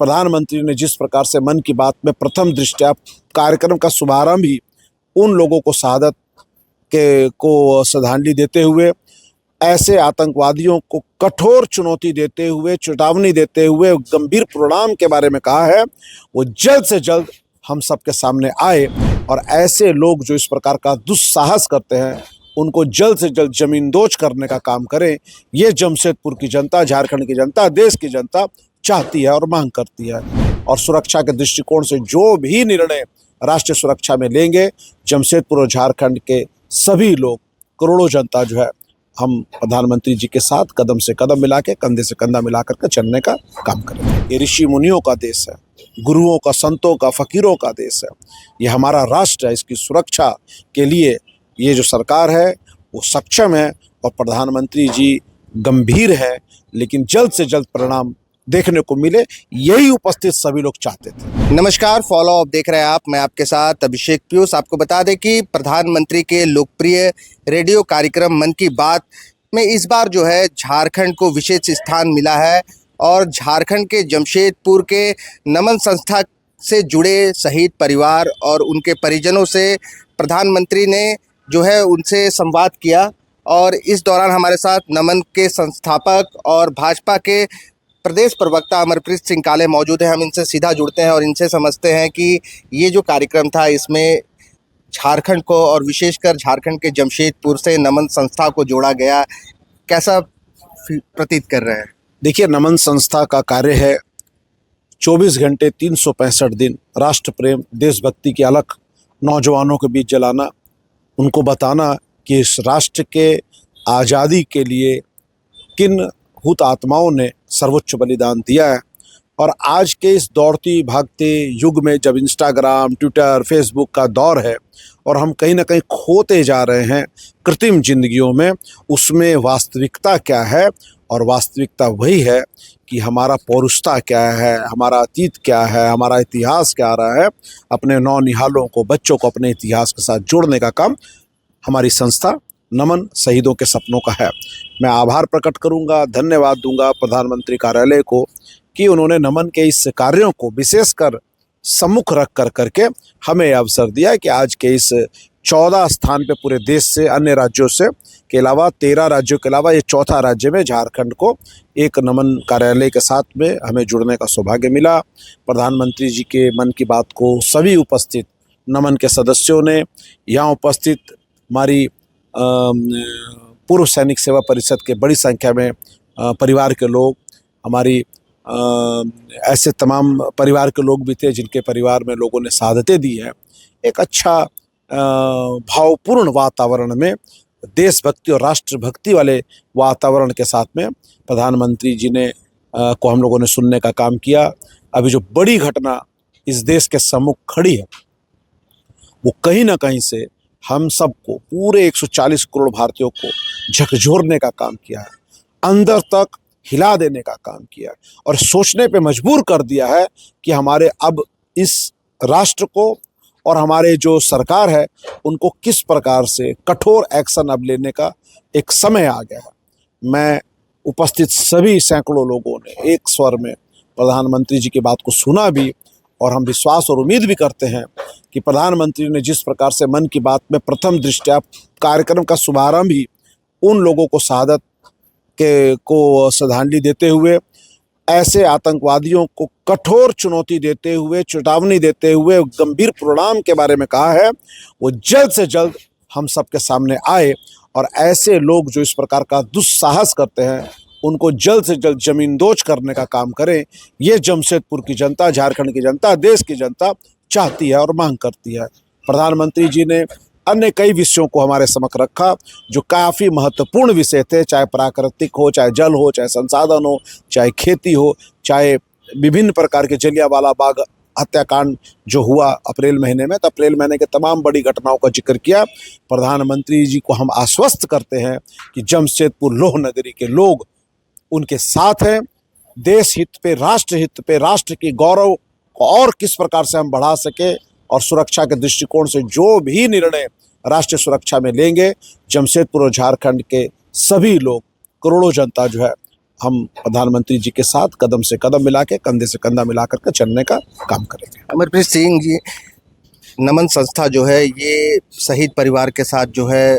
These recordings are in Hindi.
प्रधानमंत्री ने जिस प्रकार से मन की बात में प्रथम दृष्टया कार्यक्रम का शुभारंभ ही उन लोगों को शहादत के को श्रद्धांजलि देते हुए, ऐसे आतंकवादियों को कठोर चुनौती देते हुए, चेतावनी देते हुए गंभीर परिणाम के बारे में कहा है, वो जल्द से जल्द हम सबके सामने आए और ऐसे लोग जो इस प्रकार का दुस्साहस करते हैं उनको जल्द से जल्द जमींदोज करने का काम करें। ये जमशेदपुर की जनता, झारखंड की जनता, देश की जनता चाहती है और मांग करती है। और सुरक्षा के दृष्टिकोण से जो भी निर्णय राष्ट्रीय सुरक्षा में लेंगे, जमशेदपुर और झारखंड के सभी लोग, करोड़ों जनता जो है, हम प्रधानमंत्री जी के साथ कदम से कदम मिला के, कंधे से कंधा मिला करके चलने का काम करेंगे। ये ऋषि मुनियों का देश है, गुरुओं का, संतों का, फकीरों का देश है। ये हमारा राष्ट्र है। इसकी सुरक्षा के लिए ये जो सरकार है वो सक्षम है और प्रधानमंत्री जी गंभीर है, लेकिन जल्द से जल्द परिणाम देखने को मिले, यही उपस्थित सभी लोग चाहते थे। नमस्कार, फॉलो अप देख रहे हैं आप। मैं आपके साथ अभिषेक पीयूष। आपको बता दें कि प्रधानमंत्री के लोकप्रिय रेडियो कार्यक्रम मन की बात में इस बार जो है झारखंड को विशेष स्थान मिला है और झारखंड के जमशेदपुर के नमन संस्था से जुड़े शहीद परिवार और उनके परिजनों से प्रधानमंत्री ने जो है उनसे संवाद किया। और इस दौरान हमारे साथ नमन के संस्थापक और भाजपा के प्रदेश प्रवक्ता अमरप्रीत सिंह काले मौजूद हैं। हम इनसे सीधा जुड़ते हैं और इनसे समझते हैं कि ये जो कार्यक्रम था इसमें झारखंड को और विशेषकर झारखंड के जमशेदपुर से नमन संस्था को जोड़ा गया, कैसा प्रतीत कर रहे हैं? देखिए, नमन संस्था का कार्य है 24 घंटे 365 दिन राष्ट्र प्रेम, देशभक्ति की अलख नौजवानों के बीच जलाना, उनको बताना कि इस राष्ट्र के आज़ादी के लिए किन हुत आत्माओं ने सर्वोच्च बलिदान दिया है। और आज के इस दौड़ती भागते युग में जब इंस्टाग्राम, ट्विटर, फेसबुक का दौर है और हम कहीं ना कहीं खोते जा रहे हैं कृत्रिम जिंदगियों में, उसमें वास्तविकता क्या है? और वास्तविकता वही है कि हमारा पौरुषता क्या है, हमारा अतीत क्या है, हमारा इतिहास क्या रहा है। अपने नौनिहालों को, बच्चों को अपने इतिहास के साथ जोड़ने का काम हमारी संस्था नमन शहीदों के सपनों का है। मैं आभार प्रकट करूंगा, धन्यवाद दूंगा प्रधानमंत्री कार्यालय को कि उन्होंने नमन के इस कार्यों को विशेषकर सम्मुख रख कर करके हमें अवसर दिया कि आज के इस 14 स्थान पे पूरे देश से, अन्य राज्यों से के अलावा 13 राज्यों के अलावा ये चौथा राज्य में झारखंड को एक नमन कार्यालय के साथ में हमें जुड़ने का सौभाग्य मिला। प्रधानमंत्री जी के मन की बात को सभी उपस्थित नमन के सदस्यों ने, यहाँ उपस्थित हमारी पूर्व सैनिक सेवा परिषद के बड़ी संख्या में परिवार के लोग, हमारी ऐसे तमाम परिवार के लोग भी थे जिनके परिवार में लोगों ने शहादतें दी हैं। एक अच्छा भावपूर्ण वातावरण में, देशभक्ति और राष्ट्रभक्ति वाले वातावरण के साथ में प्रधानमंत्री जी ने को हम लोगों ने सुनने का काम किया। अभी जो बड़ी घटना इस देश के सम्मुख खड़ी है वो कहीं ना कहीं से हम सबको, पूरे 140 करोड़ भारतीयों को झकझोरने का काम किया है, अंदर तक हिला देने का काम किया है और सोचने पे मजबूर कर दिया है कि हमारे अब इस राष्ट्र को और हमारे जो सरकार है उनको किस प्रकार से कठोर एक्शन अब लेने का एक समय आ गया है। मैं उपस्थित सभी सैकड़ों लोगों ने एक स्वर में प्रधानमंत्री जी की बात को सुना भी और हम विश्वास और उम्मीद भी करते हैं कि प्रधानमंत्री ने जिस प्रकार से मन की बात में प्रथम दृष्टया कार्यक्रम का शुभारंभ ही उन लोगों को शहादत को श्रद्धांजलि देते हुए, ऐसे आतंकवादियों को कठोर चुनौती देते हुए, चेतावनी देते हुए गंभीर परिणाम के बारे में कहा है, वो जल्द से जल्द हम सबके सामने आए और ऐसे लोग जो इस प्रकार का दुस्साहस करते हैं उनको जल्द से जल्द जमींदोज करने का काम करें। ये जमशेदपुर की जनता, झारखंड की जनता, देश की जनता चाहती है और मांग करती है। प्रधानमंत्री जी ने अन्य कई विषयों को हमारे समक्ष रखा जो काफ़ी महत्वपूर्ण विषय थे, चाहे प्राकृतिक हो, चाहे जल हो, चाहे संसाधन हो, चाहे खेती हो, चाहे विभिन्न प्रकार के जलियांवाला बाग हत्याकांड जो हुआ अप्रैल महीने में, तो अप्रैल महीने के तमाम बड़ी घटनाओं का जिक्र किया। प्रधानमंत्री जी को हम आश्वस्त करते हैं कि जमशेदपुर लोह नगरी के लोग उनके साथ हैं। देश हित पे, राष्ट्र हित पे, राष्ट्र की गौरव को और किस प्रकार से हम बढ़ा सके और सुरक्षा के दृष्टिकोण से जो भी निर्णय राष्ट्रीय सुरक्षा में लेंगे, जमशेदपुर और झारखंड के सभी लोग, करोड़ों जनता जो है, हम प्रधानमंत्री जी के साथ कदम से कदम मिला के, कंधे से कंधा मिला करके चलने का काम करेंगे। अमरप्रीत सिंह जी, नमन संस्था जो है ये शहीद परिवार के साथ जो है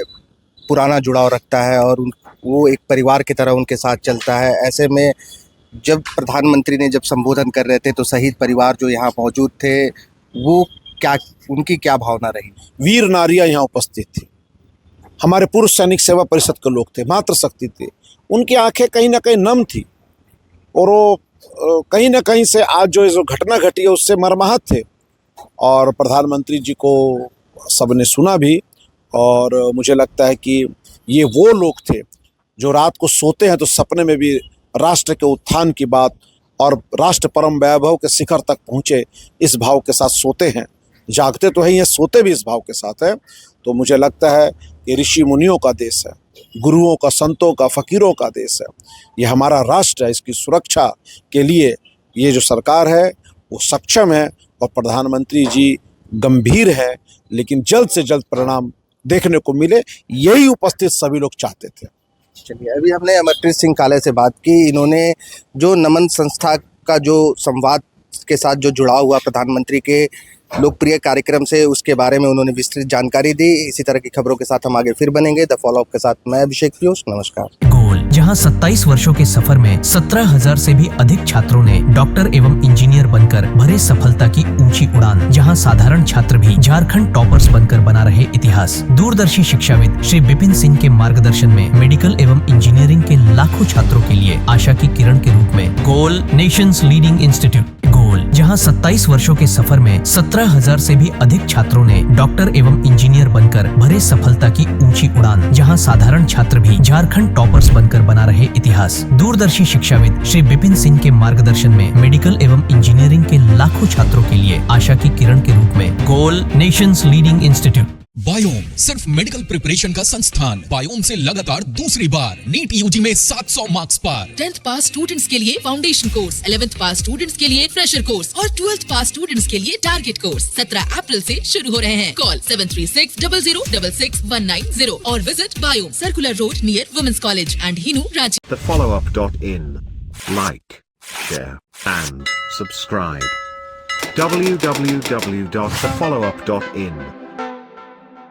पुराना जुड़ाव रखता है और वो एक परिवार की तरह उनके साथ चलता है। ऐसे में जब प्रधानमंत्री ने जब संबोधन कर रहे थे तो शहीद परिवार जो यहाँ मौजूद थे, वो क्या, उनकी क्या भावना रही? वीर नारियां यहाँ उपस्थित थी, हमारे पूर्व सैनिक सेवा परिषद के लोग थे, मातृशक्ति थे, उनकी आंखें कहीं ना कहीं नम थी और वो कहीं ना कहीं से आज जो घटना घटी है उससे मर्माहत थे। और प्रधानमंत्री जी को सबने सुना भी, और मुझे लगता है कि ये वो लोग थे जो रात को सोते हैं तो सपने में भी राष्ट्र के उत्थान की बात और राष्ट्र परम वैभव के शिखर तक पहुँचे इस भाव के साथ सोते हैं। जागते तो है ही हैं, सोते भी इस भाव के साथ है। तो मुझे लगता है कि ऋषि मुनियों का देश है, गुरुओं का, संतों का, फकीरों का देश है, ये हमारा राष्ट्र है। इसकी सुरक्षा के लिए ये जो सरकार है वो सक्षम है और प्रधानमंत्री जी गंभीर है, लेकिन जल्द से जल्द परिणाम देखने को मिले, यही उपस्थित सभी लोग चाहते थे। चलिए, अभी हमने अमरप्रीत सिंह काले से बात की। इन्होंने जो नमन संस्था का जो संवाद के साथ जो जुड़ा हुआ प्रधानमंत्री के लोकप्रिय कार्यक्रम से, उसके बारे में उन्होंने विस्तृत जानकारी दी। इसी तरह की खबरों के साथ हम आगे फिर बनेंगे द फॉलो अप के साथ। मैं अभिषेक पीयूष, नमस्कार। गोल, जहां 27 वर्षों के सफर में 17,000 से भी अधिक छात्रों ने डॉक्टर एवं इंजीनियर बनकर भरे सफलता की ऊंची उड़ान, जहां साधारण छात्र भी झारखंड टॉपर्स बनकर बना रहे इतिहास। दूरदर्शी शिक्षाविद श्री विपिन सिंह के मार्गदर्शन में मेडिकल एवं इंजीनियरिंग के लाखों छात्रों के लिए आशा की किरण के रूप में गोल, नेशंस लीडिंग इंस्टीट्यूट। गोल, जहां 27 वर्षों के सफर में 17,000 से भी अधिक छात्रों ने डॉक्टर एवं इंजीनियर बनकर भरे सफलता की ऊंची उड़ान, जहां साधारण छात्र भी झारखंड टॉपर्स बनकर बना रहे इतिहास। दूरदर्शी शिक्षाविद श्री विपिन सिंह के मार्गदर्शन में मेडिकल एवं इंजीनियरिंग के लाखों छात्रों के लिए आशा की किरण के रूप में गोल, नेशंस लीडिंग इंस्टीट्यूट। बायोम सिर्फ मेडिकल प्रिपरेशन का संस्थान। बायोम से लगातार दूसरी बार नीट यूजी में 700 मार्क्स पार। 10th पास स्टूडेंट्स के लिए फाउंडेशन कोर्स, 11th पास स्टूडेंट्स के लिए फ्रेशर कोर्स और 12th पास स्टूडेंट्स के लिए टारगेट कोर्स 17 अप्रैल से शुरू हो रहे हैं। कॉल 7360066190 और visit Biome, circular road near women's college and Hinoo, Ranchi. thefollowup.in. Like, share and subscribe. www.thefollowup.in